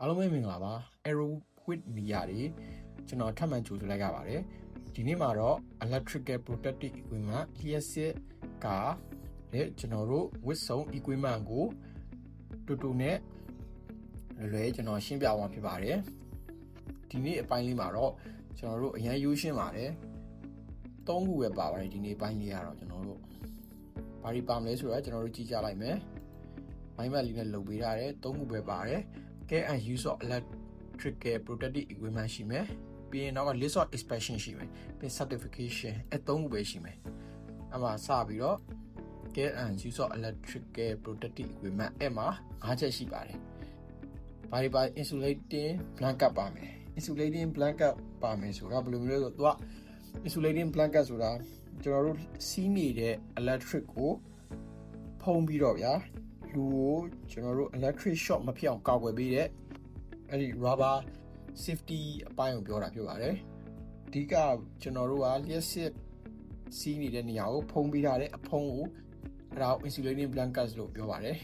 အားလုံးပဲမင်္ဂလာပါ Arrow with Media တွေကျွန်တော်ထပ်မံကြိုဆိုလိုက်ရပါတယ်ဒီနေ့မှာတော့ electrical protective equipment လျှက်စစ်ကားတဲ့ကျွန်တော်တို့ဝတ်စုံ equipment ကိုတူနဲ့လွယ်ကျွန်တော်ရှင်းပြသွားဖြစ်ပါတယ်ဒီနေ့အပိုင်းလေးမှာတော့ကျွန်တော်တို့အရင်ရိုးရှင်းပါတယ်၃ခုပဲပါပါတယ်ဒီနေ့အပိုင်းလေးကတော့ကျွန်တော်တို့ဘာတွေပါမလဲဆိုတော့ကျွန်တော်တို့ကြည့်ကြလိုက်မယ်မိုင်းမက်လေးနဲ့လုပ်ပေးထားတယ်၃ခုပဲပါတယ်Care and use of electrical protective equipment ရှိမယ်ပြီးရင်တော့ list of inspection ရှိမယ်ပြီး certification အသုံးခုပဲရှိမယ်အမှစပြီးတော့ care and use of electrical protective equipment အဲ့မှာ၅ချက်ရှိပါတယ်ဘာတွေပါ insulating blanket ပါမယ် insulating blanket ပါမယ်ဆိုတာဘယ်လိုမျိုးလဲဆိုတော့ insulating blanket ဆိုတာကျွန်တော်တို့စီးနေတဲ့ electric ကိုဖုံးပြီးတော့ဗျာလူကိုကျွန်တော်တို့ electric shock မဖြစ်အောင်ကာကွယ်ပေးတဲ့အဲ့ဒီ rubber safety အပိုင်းကိုပြောတာဖြစ်ပါတယ်အဓိကကျွန်တော်တို့ကလျှက်စစ်စီးနေတဲ့နေရာကိုဖုံးပေးထားတဲ့အဖုံးကိုအဲ့ဒါ insulating blankets လို့ပြောပါတယ်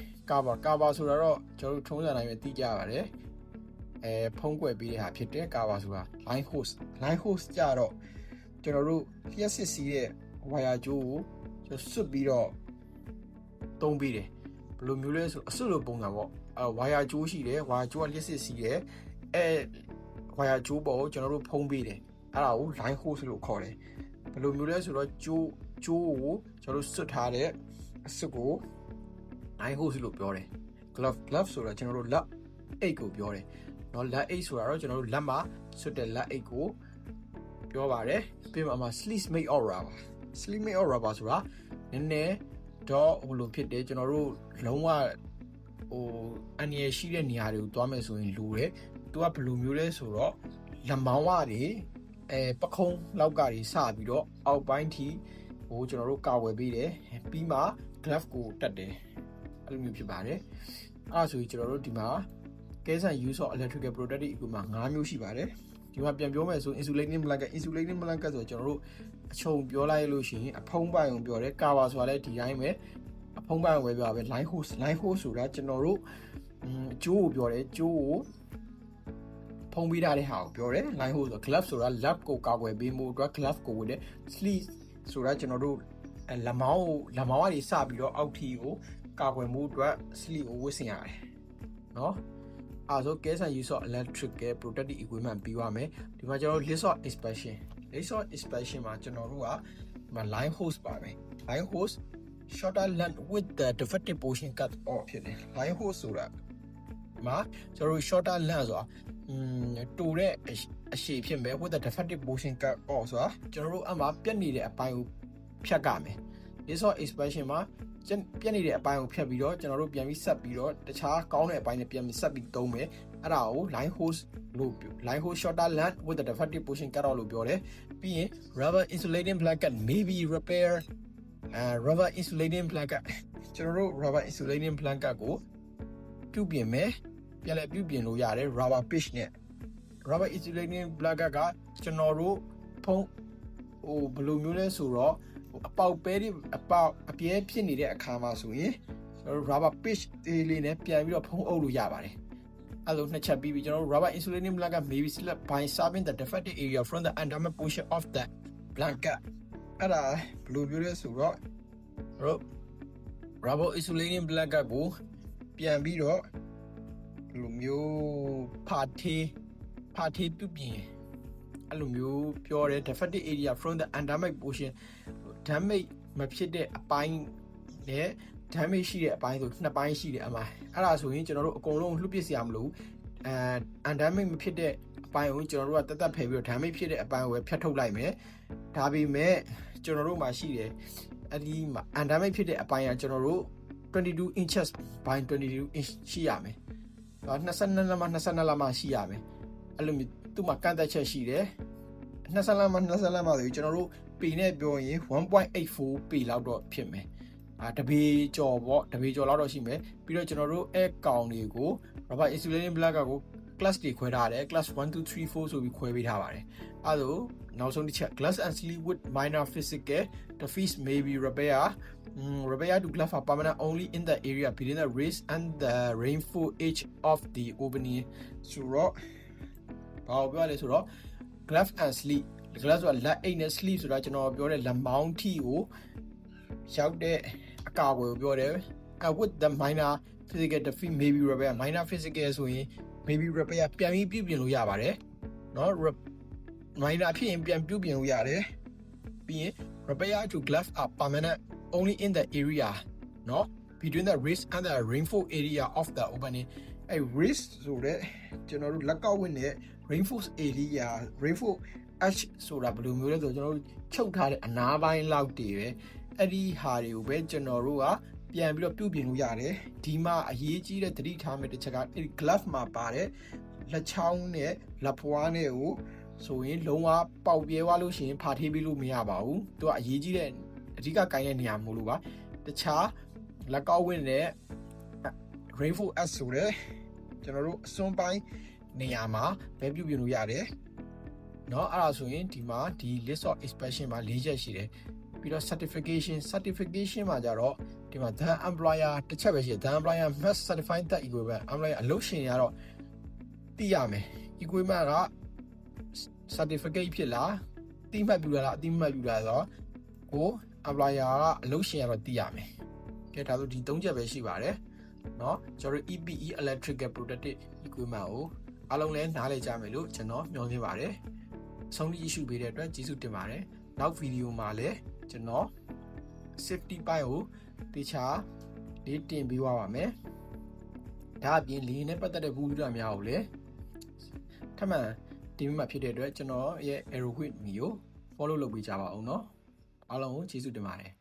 cover ဆိုတာတော့ကျွန်တော်တို့ထုံးစံတိုင်းပဲသိကြပါတယ်ဖုံးကွယ်ပေးတဲ့ဟာဖြစ်တဲ့ cover ဆိုတာ line hose ကြတော့ကျွန်တော်တို့လျှက်စစ်စီးတဲ့ wire ကြိုးကိုကျွန်တော်ဆွတ်ပြီးတော့တုံးပေးတယ်ဘယ်လိုမျိုးလဲဆိုအစွတ်လိုပုံစံပေါ့ဝါယာကျိုးရှိတယ်ဝါယာကျိုးကလျှက်စစ်စီးတယ်ဝါယာကျိုးပေါ်ကိုကျွန်တော်တို့ဖုံးပေးတယ်အဲ့ဒါကို line hose လို့ခေါ်တယ်ဘယ်လိုမျိုးလဲဆိုတော့ကျိုးကိုကျွန်တော်တို့စွတ်ထားတဲ့အစွတ်ကို line hose လို့ပြောတယ် glove ဆိုတာကျွန်တော်တို့လက်အိတ်ကိုပြောတယ်เนาะလက်အိတ်ဆိုတာတော့ကျွန်တော်တို့လက်မှာစွတ်တဲ့လက်အိတ်ကိုပြောပါတယ်ပြီးမှ sleeve made of rubber sleeve made of rubber ဆိုတာနည်းနည်းတော့ဟိုလိုဖြစ်တယ်ကျွန်တော်တို့လုံးဝအန်ရရှိတဲ့နေရာတွေကိုသွားမယ်ဆိုရင်လူတယ်သူကဘယ်လိုမျိုးလဲဆိုတော့လက်မောင်းဝတွေပခုံးလောက်ကနေစပြီးတော့အောက်ပိုင်းထိဟိုကျွန်တော်တို့ကာဝယ်ပေးတယ်ပြီးမှ glove ကိုတက်တယ်အဲ့လိုမျိုးဖြစ်ပါတယ်အဲ့ဒါဆိုရင်ကျွန်တော်တို့ဒီမှာ case and use of electrical protective equipment ၅မျိုးရှိပါတယ်ဒီမှာပြန်ပြောမယ်ဆို insulating blanket ဆိုတော့ကျွန်တော်တို့အချုံပြောလိုက်လို့ရှိရင်အဖုံးပိုင်ကိုပြောတယ် cover ဆိုတာလည်းဒီတိုင်းပဲအဖုံးပိုင်ကိုပဲပြောပါပဲ line hose ဆိုတာကျွန်တော်တို့ကျိုးကိုပြောတယ်ကျိုးကိုဖုံးပေးထားတဲ့ဟာကိုပြောတယ် line hose ဆို glove ဆိုတာ lab ကိုကာကွယ်ပေးမှုအတွက် glove ကိုဝတ်တယ် sleeve ဆိုတာကျွန်တော်တို့လက်မောင်းကနေစပြီးတော့အောက်ထိကိုကာကွယ်မှုအတွက် sleeve ကိုဝတ်ဆင်ရတယ်နော်also case and use of electrical protective equipment ပြီးသွားမယ်ဒီမှာကျွန်တော်တို့ list of inspection မှာကျွန်တော်တို့ကဒီမှာ line hose ပါမယ် line hose shorter length with the defective portion cut off ဖြစ်တယ် line hose ဆိုတာမှာကျွန်တော်တို့ shorter length ဆိုတာတူတဲ့အရှည်ဖြစ်မယ် with the defective portion cut off ဆိုတာကျွန်တော်တို့အမှပြတ်နေတဲ့အပိုင်းကိုဖြတ်ကမယ် list of inspection မှာပြက်နေတဲ့အပိုင်းကိုဖြတ်ပြီးတော့ကျွန်တော်တို့ပြန်ပြီးဆက်ပြီးတော့တခြားကောင်းတဲ့အပိုင်းနဲ့ပြန်ပြီးဆက်ပြီးသုံးမယ်အဲ့ဒါကို line hose လို့ line hose shorter length with the defective portion cut off လို့ပြောတယ်ပြီးရင် rubber insulating blanket may be repair rubber insulating blanket ကျွန်တော်တို့ rubber insulating blanket ကိုပြုပြင်မယ်ပြန်လဲပြုပြင်လို့ရတယ် rubber pitch နဲ့ rubber insulating blanket ကကျွန်တော်တို့ဖုံးဘယ်လိုမျိုးလဲဆိုတော့အပေါက်ပဲအပြဲဖြစ်နေတဲ့အခါမှာဆိုရင်ကျွန်တော်တို့ rubber pitch သေးလေးနဲ့ပြန်ပြီးတော့ဖုံးအုပ်လို့ရပါတယ်အဲ့လိုနှစ်ချက်ပြီးကျွန်တော်တို့ rubber insulating blanket may be selected by serving the defective area from the undamaged portion of the blanket အဲ့ဒါဘယ်လိုပြောလဲဆိုတော့ rubber insulating blanket ကိုပြန်ပြီးတော့ဘယ်လိုမျိုးဖာထေးပြုပြင်အဲ့လိုမျိုးပြောတယ် defective area from the undamaged portion damage မဖြစ်တဲ့အပိုင်းနဲ့ damage ရှိတဲ့အပိုင်းဆိုနှစ်ပိုင်းရှိတယ်အမှအဲ့ဒါဆိုရင်ကျွန်တော်တို့အကုန်လုံးလှုပ်ပစ်စရာမလိုဘူးundamage မဖြစ်တဲ့အပိုင်းကိုကျွန်တော်တို့ကတက်ဖယ်ပြီးတော့ damage ဖြစ်တဲ့အပိုင်းကိုပဲဖြတ်ထုတ်လိုက်မယ်ဒါပေမဲ့ကျွန်တော်တို့မှာရှိတယ်အဲ့ဒီမှာ undamage ဖြစ်တဲ့အပိုင်းကကျွန်တော်တို့22 inches by 22 inch ရှိရမယ်22လက်မှ22လက်မှရှိရမယ်အဲ့လိုမျိုးသူ့မှာကန့်သက်ချက်ရှိတယ်20လက်မှဆိုကျွန်တော်တို့ပေနဲ့ပြောရင် 1.84 ပေလောက်တော့ဖြစ်မယ်တပေကျော်ပေါ့တပေကျော်လောက်တော့ရှိမယ်ပြီးတော့ကျွန်တော်တို့အဲကောင်တွေကို rubber insulating blanket ကို class တွေခွဲထားတယ် class 1 2 3 4ဆိုပြီးခွဲပေးထားပါတယ်အဲ့ဒါနောက်ဆုံးတစ်ချက် glass and sleeve with minor physical defects may be repair to glass are permanent only in the area between the raised and the rainfall edge of the opening ဆိုတော့ဘာပြောလဲဆိုတော့ glass and sleeve glass ဆိုတာလက်အိတ်နဲ့ sleeve ဆိုတာကျွန်တော်ပြောတဲ့လက်မောင်းထီကိုရောက်တဲ့အကာအကွယ်ကိုပြောတယ် with the minor physical defect may be repair minor physical ဆိုရင် maybe repair ပြန်ပြီးပြုပြင်လို့ရပါတယ်เนาะ minor ဖြစ်ရင်ပြန်ပြုပြင်လို့ရတယ်ပြီးရင် repair to glass are permanent only in the area เนาะ between the wrist and the rainfall area of the opening အဲ wrist ဆိုတဲ့ကျွန်တော်တို့လက်ကောက်ဝင်းနဲ့ rainfall area rainfall edge ဆိုတာဘယ်လိုမျိုးလဲဆိုတော့ကျွန်တော်တို့ချုပ်ထားတဲ့အနားပိုင်းလောက်တည်ပဲအဲ့ဒီဟာတွေကိုပဲကျွန်တော်တို့ကပြန်ပြီးတော့ပြုပြင်လို့ရတယ်ဒီမှာအရေးကြီးတဲ့သတိထားမယ့်တစ်ချက်ကအဲ့ဒီ glove မှာပါတဲ့လက်ချောင်းနဲ့လက်ဖွားနဲ့ကိုဆိုရင်လုံးဝပေါက်ပြဲသွားလို့ရှိရင်ဖာထေးပြီးလို့မရပါဘူးသူကအရေးကြီးတဲ့အဓိကကိုင်းတဲ့နေရာမို့လို့ပါတခြားလက်ကောက်ဝင်းနဲ့ rainfall edge ဆိုတဲ့ကျွန်တော်တို့အစွန်းပိုင်းနေရာမှာပဲပြုပြင်လို့ရတယ်เนาะအဲ့ဒါဆိုရင်ဒီမှာဒီ list of expression မှာ၄ချက်ရှိတယ်ပြီးတော့ certification မှာကြတော့ဒီမှာ the employer တစ်ချက်ပဲရှိတယ် the employer must certify that equipment employer အလုပ်ရှင်ရတော့သိရမယ် equipment က certificate ဖြစ်လားတိမှတ်ပြုလားအတိမှတ်ပြုလားဆိုတော့ကို employer ကအလုပ်ရှင်ရတော့သိရမယ်ကဲဒါဆိုဒီ၃ချက်ပဲရှိပါတယ်เนาะကျွန်တော်တို့ EPE electrical protective equipment ကိုအားလုံးလည်းနားလည်ကြမယ်လို့ကျွန်တော်မျှော်လင့်ပါတယ်ဆုံးဖြတ်ရှုပေးတဲ့အတွက်ကျေးဇူးတင်ပါတယ်နောက်ဗီဒီယိုမှာလည်းကျွန်တော် safety ပိုင်းကိုတခြားလေးတင်ပေးသွားပါမယ်ဒါအပြင်လေနဲ့ပတ်သက်တဲ့ဗီဒီယိုများကိုလည်းထပ်မံတင်ပြမှာဖြစ်တဲ့အတွက်ကျွန်တော်ရဲ့ Aeroquid မီကို follow လုပ်ပေးကြပါအောင်เนาะအားလုံးကိုကျေးဇူးတင်ပါတယ်